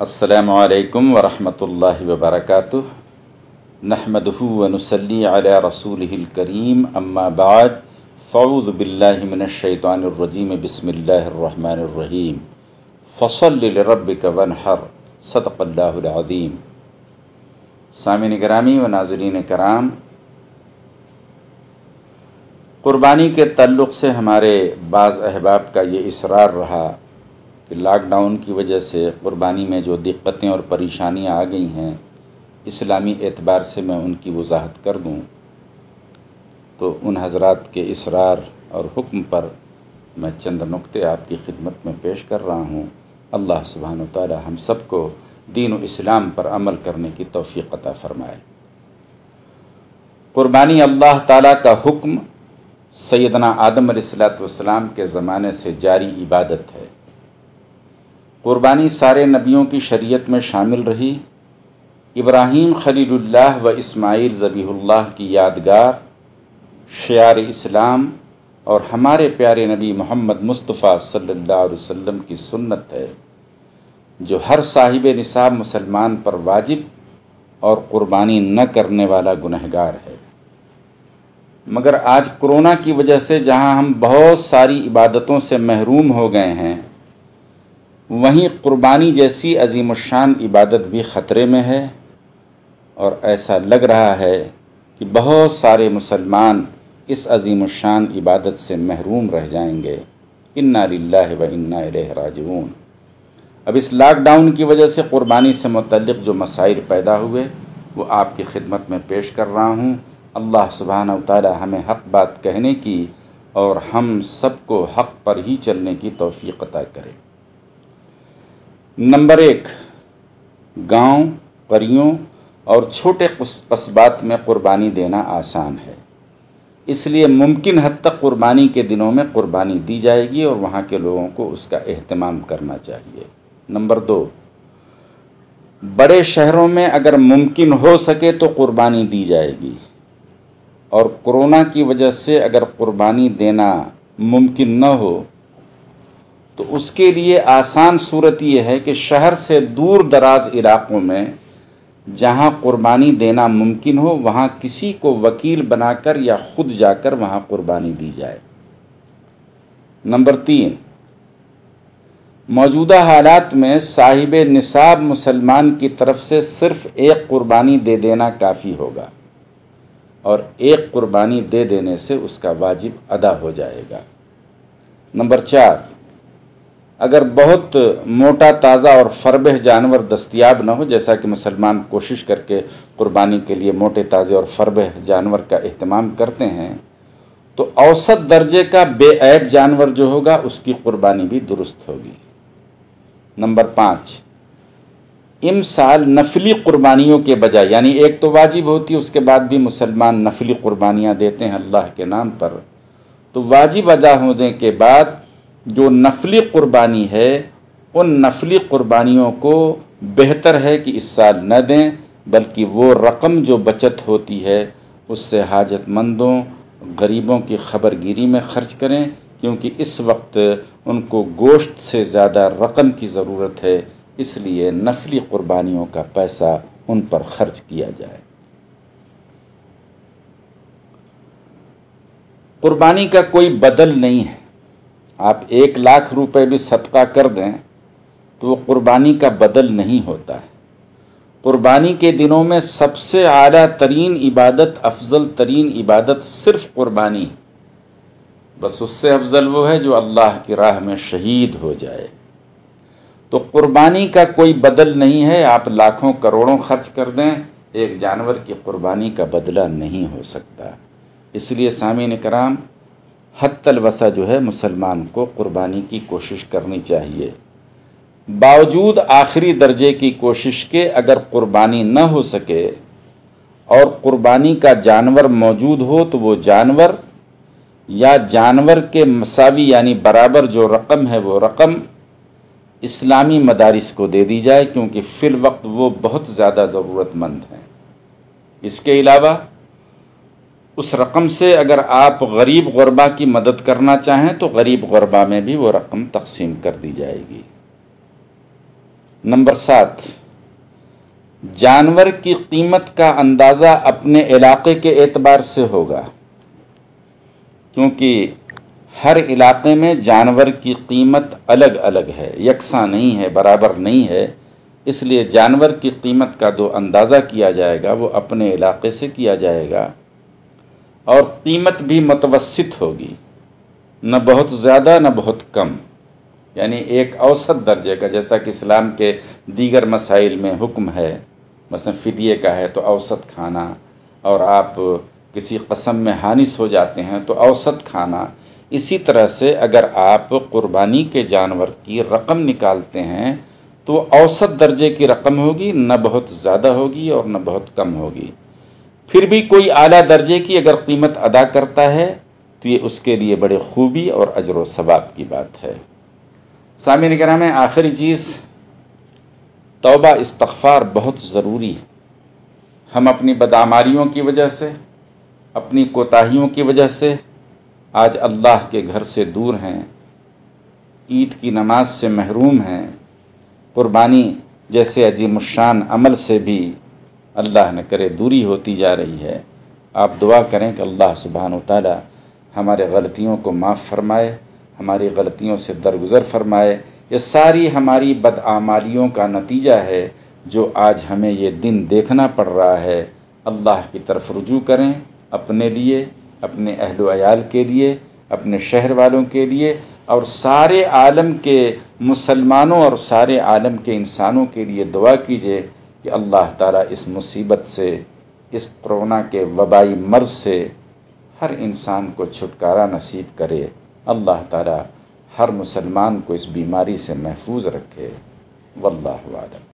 السلام علیکم ورحمۃ اللہ وبرکاتہ نحمدہ ونصلی علی رسولہ الکریم اما بعد فاعوذ باللہ من الشیطان الرجیم بسم اللہ الرحمن الرحیم فصل لربک وانحر صدق اللہ العظیم۔ سامعین گرامی و ناظرین کرام، قربانی کے تعلق سے ہمارے بعض احباب کا یہ اصرار رہا کہ لاک ڈاؤن کی وجہ سے قربانی میں جو دقتیں اور پریشانیاں آ گئی ہیں، اسلامی اعتبار سے میں ان کی وضاحت کر دوں، تو ان حضرات کے اصرار اور حکم پر میں چند نکتے آپ کی خدمت میں پیش کر رہا ہوں۔ اللہ سبحانہ و تعالی ہم سب کو دین و اسلام پر عمل کرنے کی توفیق عطا فرمائے۔ قربانی اللہ تعالیٰ کا حکم سیدنا آدم علیہ السلام کے زمانے سے جاری عبادت ہے۔ قربانی سارے نبیوں کی شریعت میں شامل رہی۔ ابراہیم خلیل اللہ و اسماعیل ذبیح اللہ کی یادگار، شعار اسلام اور ہمارے پیارے نبی محمد مصطفیٰ صلی اللہ علیہ وسلم کی سنت ہے، جو ہر صاحب نصاب مسلمان پر واجب اور قربانی نہ کرنے والا گنہگار ہے۔ مگر آج کرونا کی وجہ سے جہاں ہم بہت ساری عبادتوں سے محروم ہو گئے ہیں، وہیں قربانی جیسی عظیم الشان عبادت بھی خطرے میں ہے، اور ایسا لگ رہا ہے کہ بہت سارے مسلمان اس عظیم الشان عبادت سے محروم رہ جائیں گے۔ انا للہ و انا الیہ راجعون۔ اب اس لاک ڈاؤن کی وجہ سے قربانی سے متعلق جو مسائل پیدا ہوئے وہ آپ کی خدمت میں پیش کر رہا ہوں۔ اللہ سبحانہ و تعالی ہمیں حق بات کہنے کی اور ہم سب کو حق پر ہی چلنے کی توفیق عطا کرے۔ نمبر 1، گاؤں، قریوں اور چھوٹے قصبات میں قربانی دینا آسان ہے، اس لیے ممکن حد تک قربانی کے دنوں میں قربانی دی جائے گی اور وہاں کے لوگوں کو اس کا اہتمام کرنا چاہیے۔ نمبر 2، بڑے شہروں میں اگر ممکن ہو سکے تو قربانی دی جائے گی، اور کورونا کی وجہ سے اگر قربانی دینا ممکن نہ ہو تو اس کے لیے آسان صورت یہ ہے کہ شہر سے دور دراز علاقوں میں جہاں قربانی دینا ممکن ہو وہاں کسی کو وکیل بنا کر یا خود جا کر وہاں قربانی دی جائے۔ نمبر 3، موجودہ حالات میں صاحب نصاب مسلمان کی طرف سے صرف ایک قربانی دے دینا کافی ہوگا، اور ایک قربانی دے دینے سے اس کا واجب ادا ہو جائے گا۔ نمبر 4، اگر بہت موٹا تازہ اور فربہ جانور دستیاب نہ ہو، جیسا کہ مسلمان کوشش کر کے قربانی کے لیے موٹے تازے اور فربہ جانور کا اہتمام کرتے ہیں، تو اوسط درجے کا بے عیب جانور جو ہوگا اس کی قربانی بھی درست ہوگی۔ نمبر 5، امسال نفلی قربانیوں کے بجائے، یعنی ایک تو واجب ہوتی ہے، اس کے بعد بھی مسلمان نفلی قربانیاں دیتے ہیں اللہ کے نام پر، تو واجب ادا ہونے کے بعد جو نفلی قربانی ہے ان نفلی قربانیوں کو بہتر ہے کہ اس سال نہ دیں، بلکہ وہ رقم جو بچت ہوتی ہے اس سے حاجت مندوں، غریبوں کی خبرگیری میں خرچ کریں، کیونکہ اس وقت ان کو گوشت سے زیادہ رقم کی ضرورت ہے، اس لیے نفلی قربانیوں کا پیسہ ان پر خرچ کیا جائے۔ قربانی کا کوئی بدل نہیں ہے، آپ 1,00,000 روپے بھی صدقہ کر دیں تو وہ قربانی کا بدل نہیں ہوتا ہے۔ قربانی کے دنوں میں سب سے اعلیٰ ترین عبادت، افضل ترین عبادت صرف قربانی، بس اس سے افضل وہ ہے جو اللہ کی راہ میں شہید ہو جائے۔ تو قربانی کا کوئی بدل نہیں ہے، آپ لاکھوں کروڑوں خرچ کر دیں، ایک جانور کی قربانی کا بدلہ نہیں ہو سکتا۔ اس لیے سامعین کرام، حتی الوسع جو ہے مسلمان کو قربانی کی کوشش کرنی چاہیے۔ باوجود آخری درجے کی کوشش کے اگر قربانی نہ ہو سکے اور قربانی کا جانور موجود ہو تو وہ جانور یا جانور کے مساوی یعنی برابر جو رقم ہے وہ رقم اسلامی مدارس کو دے دی جائے، کیونکہ فی الوقت وہ بہت زیادہ ضرورت مند ہیں۔ اس کے علاوہ اس رقم سے اگر آپ غریب غربا کی مدد کرنا چاہیں تو غریب غربا میں بھی وہ رقم تقسیم کر دی جائے گی۔ نمبر 7، جانور کی قیمت کا اندازہ اپنے علاقے کے اعتبار سے ہوگا، کیونکہ ہر علاقے میں جانور کی قیمت الگ الگ ہے، یکساں نہیں ہے، برابر نہیں ہے۔ اس لیے جانور کی قیمت کا جو اندازہ کیا جائے گا وہ اپنے علاقے سے کیا جائے گا، اور قیمت بھی متوسط ہوگی، نہ بہت زیادہ نہ بہت کم، یعنی ایک اوسط درجے کا، جیسا کہ اسلام کے دیگر مسائل میں حکم ہے، مثلا فدیے کا ہے تو اوسط کھانا، اور آپ کسی قسم میں حانث ہو جاتے ہیں تو اوسط کھانا۔ اسی طرح سے اگر آپ قربانی کے جانور کی رقم نکالتے ہیں تو اوسط درجے کی رقم ہوگی، نہ بہت زیادہ ہوگی اور نہ بہت کم ہوگی۔ پھر بھی کوئی اعلیٰ درجے کی اگر قیمت ادا کرتا ہے تو یہ اس کے لیے بڑے خوبی اور اجر و ثواب کی بات ہے۔ سامعین کرام، آخری چیز توبہ استغفار بہت ضروری ہے۔ ہم اپنی بدعمالیوں کی وجہ سے، اپنی کوتاہیوں کی وجہ سے آج اللہ کے گھر سے دور ہیں، عید کی نماز سے محروم ہیں، قربانی جیسے عظیم الشان عمل سے بھی اللہ نہ کرے دوری ہوتی جا رہی ہے۔ آپ دعا کریں کہ اللہ سبحانہ وتعالی ہمارے غلطیوں کو معاف فرمائے، ہماری غلطیوں سے درگزر فرمائے۔ یہ ساری ہماری بدعمالیوں کا نتیجہ ہے جو آج ہمیں یہ دن دیکھنا پڑ رہا ہے۔ اللہ کی طرف رجوع کریں، اپنے لیے، اپنے اہل و عیال کے لیے، اپنے شہر والوں کے لیے، اور سارے عالم کے مسلمانوں اور سارے عالم کے انسانوں کے لیے دعا کیجیے کہ اللہ تعالیٰ اس مصیبت سے، اس کرونا کے وبائی مرض سے ہر انسان کو چھٹکارا نصیب کرے۔ اللہ تعالیٰ ہر مسلمان کو اس بیماری سے محفوظ رکھے۔ واللہ اعلم۔